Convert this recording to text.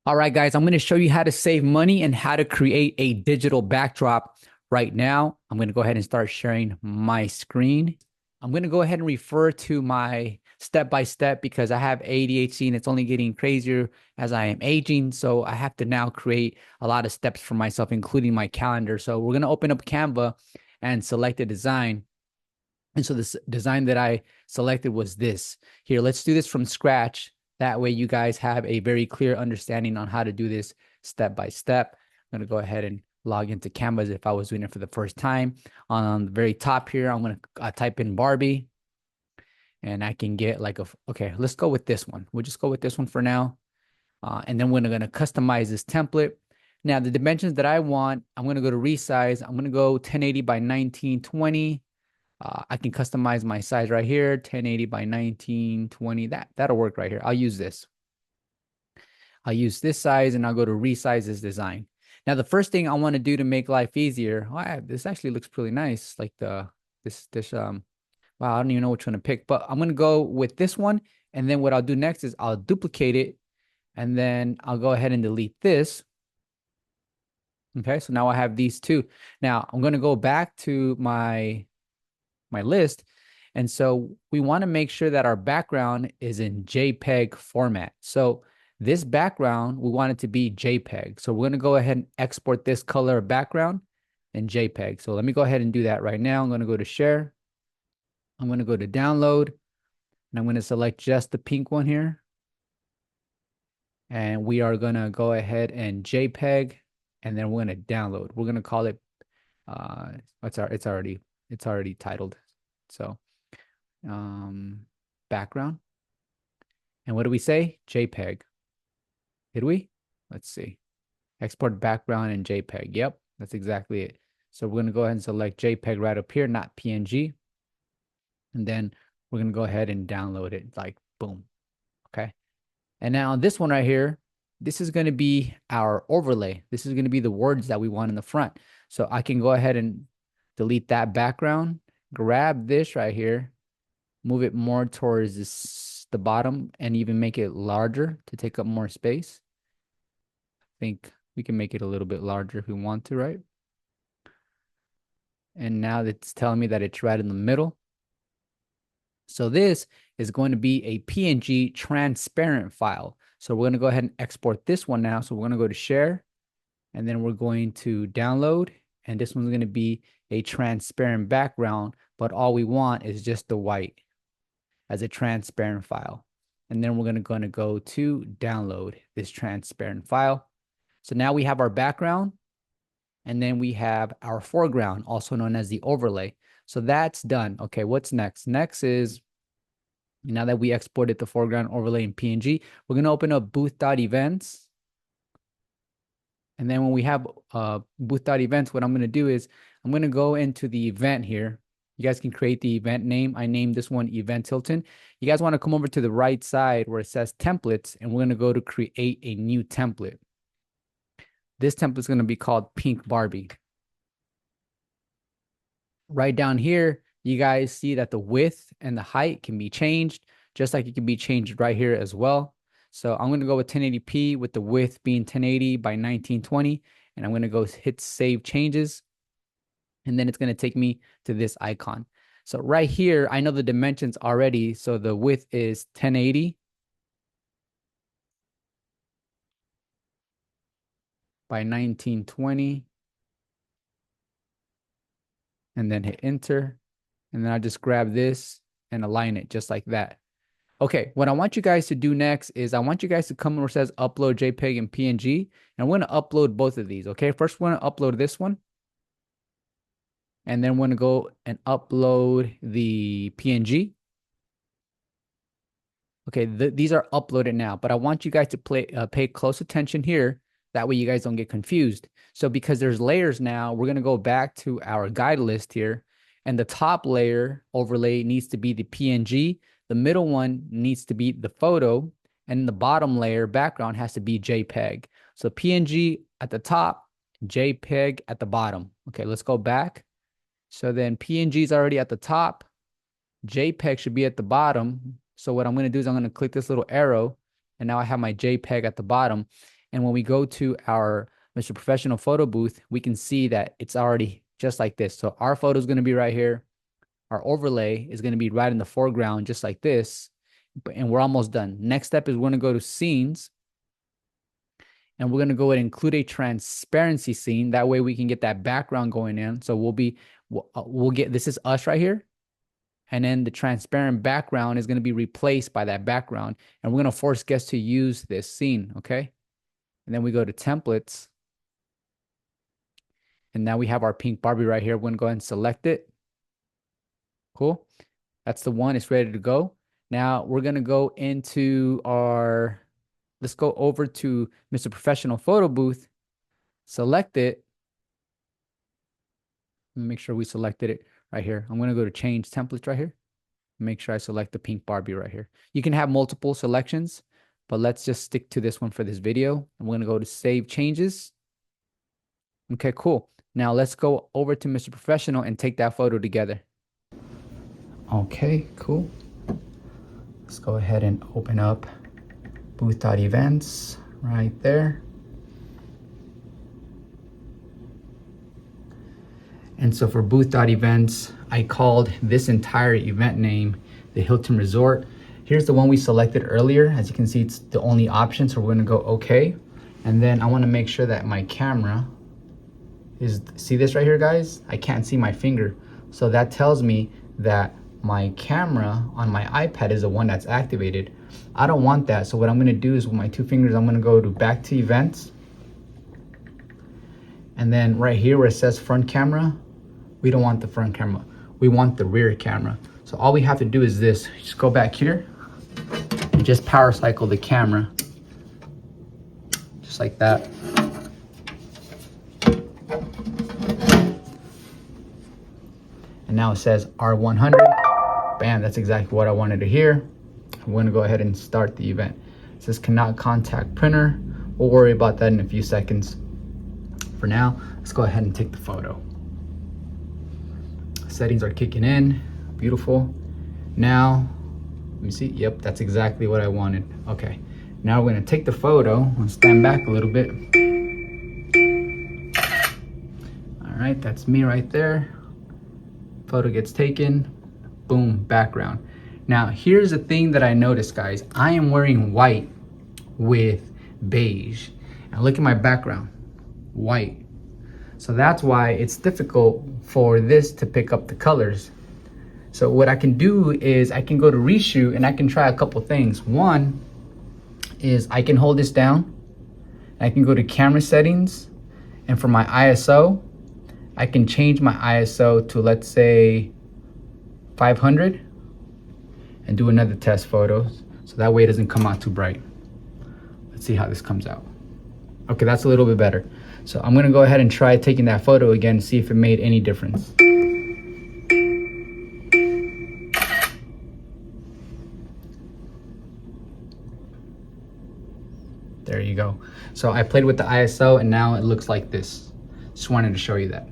All right, guys, I'm going to show you how to save money and how to create a digital backdrop right now. I'm going to go ahead and start sharing my screen. I'm going to go ahead and refer to my step by step because I have ADHD and it's only getting crazier as I am aging. So I have to now create a lot of steps for myself, including my calendar. So we're going to open up Canva and select a design. And so this design that I selected was this. Here, let's do this from scratch. That way you guys have a very clear understanding on how to do this step by step. I'm going to go ahead and log into Canva as if I was doing it for the first time. On the very top here, I'm going to type in Barbie and I can get like okay, let's go with this one. We'll just go with this one for now. And then we're going to customize this template. Now the dimensions that I want, I'm going to go to resize. I'm going to go 1080 by 1920. I can customize my size right here, 1080 by 1920. That'll work right here. I'll use this. I'll use this size and I'll go to resize this design. Now, the first thing I want to do to make life easier, this actually looks pretty nice. Like wow, I don't even know which one to pick, but I'm going to go with this one. And then what I'll do next is I'll duplicate it and then I'll go ahead and delete this. Okay, so now I have these two. Now I'm going to go back to my list. And so we want to make sure that our background is in JPEG format. So this background, we want it to be JPEG. So we're going to go ahead and export this color background in JPEG. So let me go ahead and do that right now. I'm going to go to share. I'm going to go to download. And I'm going to select just the pink one here. And we are going to go ahead and JPEG. And then we're going to download. We're going to call it, it's already titled. So background. And what do we say? JPEG. Did we? Let's see. Export background in JPEG. Yep, that's exactly it. So we're going to go ahead and select JPEG right up here, not PNG. And then we're going to go ahead and download it like boom. Okay. And now this one right here, this is going to be our overlay. This is going to be the words that we want in the front. So I can go ahead and delete that background, grab this right here, move it more towards the bottom and even make it larger to take up more space. I think we can make it a little bit larger if we want to, right? And now it's telling me that it's right in the middle. So this is going to be a PNG transparent file. So we're going to go ahead and export this one now. So we're going to go to share and then we're going to download. And this one's going to be a transparent background, but all we want is just the white as a transparent file. And then we're going to go to download this transparent file. So now we have our background and then we have our foreground, also known as the overlay. So that's done. Okay, what's next? Next is, now that we exported the foreground overlay in PNG, we're going to open up Booth.Events. And then when we have Booth.Events, what I'm going to do is I'm going to go into the event here. You guys can create the event name. I named this one Event Hilton. You guys want to come over to the right side where it says templates, and we're going to go to create a new template. This template is going to be called Pink Barbie. Right down here, you guys see that the width and the height can be changed, just like it can be changed right here as well. So I'm going to go with 1080p with the width being 1080 by 1920. And I'm going to go hit save changes. And then it's going to take me to this icon. So right here, I know the dimensions already. So the width is 1080 by 1920. And then hit enter. And then I just grab this and align it just like that. Okay, what I want you guys to do next is I want you guys to come where it says upload JPEG and PNG. And I'm going to upload both of these, okay? First, we're going to upload this one. And then we're going to go and upload the PNG. Okay, these are uploaded now, but I want you guys to pay close attention here. That way you guys don't get confused. So because there's layers now, we're going to go back to our guide list here. And the top layer overlay needs to be the PNG. The middle one needs to be the photo. And the bottom layer background has to be JPEG. So PNG at the top, JPEG at the bottom. Okay, let's go back. So then PNG is already at the top. JPEG should be at the bottom. So what I'm going to do is I'm going to click this little arrow. And now I have my JPEG at the bottom. And when we go to our Mr. Professional photo booth, we can see that it's already just like this. So our photo is going to be right here. Our overlay is going to be right in the foreground, just like this. And we're almost done. Next step is we're going to go to scenes. And we're going to go and include a transparency scene. That way we can get that background going in. So we'll get, this is us right here. And then the transparent background is going to be replaced by that background. And we're going to force guests to use this scene, okay? And then we go to templates. And now we have our pink Barbie right here. We're going to go ahead and select it. Cool. That's the one. It's ready to go. Now we're going to go into our, let's go over to Mr. Professional photo booth, select it. Make sure we selected it right here. I'm going to go to change templates right here. Make sure I select the pink Barbie right here. You can have multiple selections, but let's just stick to this one for this video. I'm going to go to save changes. Okay, cool. Now let's go over to Mr. Professional and take that photo together. Okay, cool. Let's go ahead and open up Booth.Events right there. And so for Booth.Events, I called this entire event name the Hilton Resort. Here's the one we selected earlier. As you can see, it's the only option, so we're gonna go okay. And then I wanna make sure that my camera is, see this right here, guys? I can't see my finger. So that tells me that my camera on my iPad is the one that's activated. I don't want that, so what I'm gonna do is with my two fingers, I'm gonna go to back to events. And then right here where it says front camera, we don't want the front camera. We want the rear camera. So all we have to do is this, just go back here and just power cycle the camera. Just like that. And now it says R100. Bam, that's exactly what I wanted to hear. I'm gonna go ahead and start the event. It says cannot contact printer. We'll worry about that in a few seconds. For now, let's go ahead and take the photo. Settings are kicking in, beautiful. Now, let me see, yep, that's exactly what I wanted. Okay, now we're gonna take the photo and stand back a little bit. All right, that's me right there. Photo gets taken, boom, background. Now, here's the thing that I noticed, guys. I am wearing white with beige. And look at my background, white. So that's why it's difficult for this to pick up the colors. So what I can do is I can go to reshoot and I can try a couple things. One is I can hold this down. I can go to camera settings, and for my ISO, I can change my ISO to, let's say, 500 and do another test photo. So that way it doesn't come out too bright. Let's see how this comes out. Okay, that's a little bit better. So I'm gonna go ahead and try taking that photo again and see if it made any difference. There you go. So I played with the ISO and now it looks like this. Just wanted to show you that.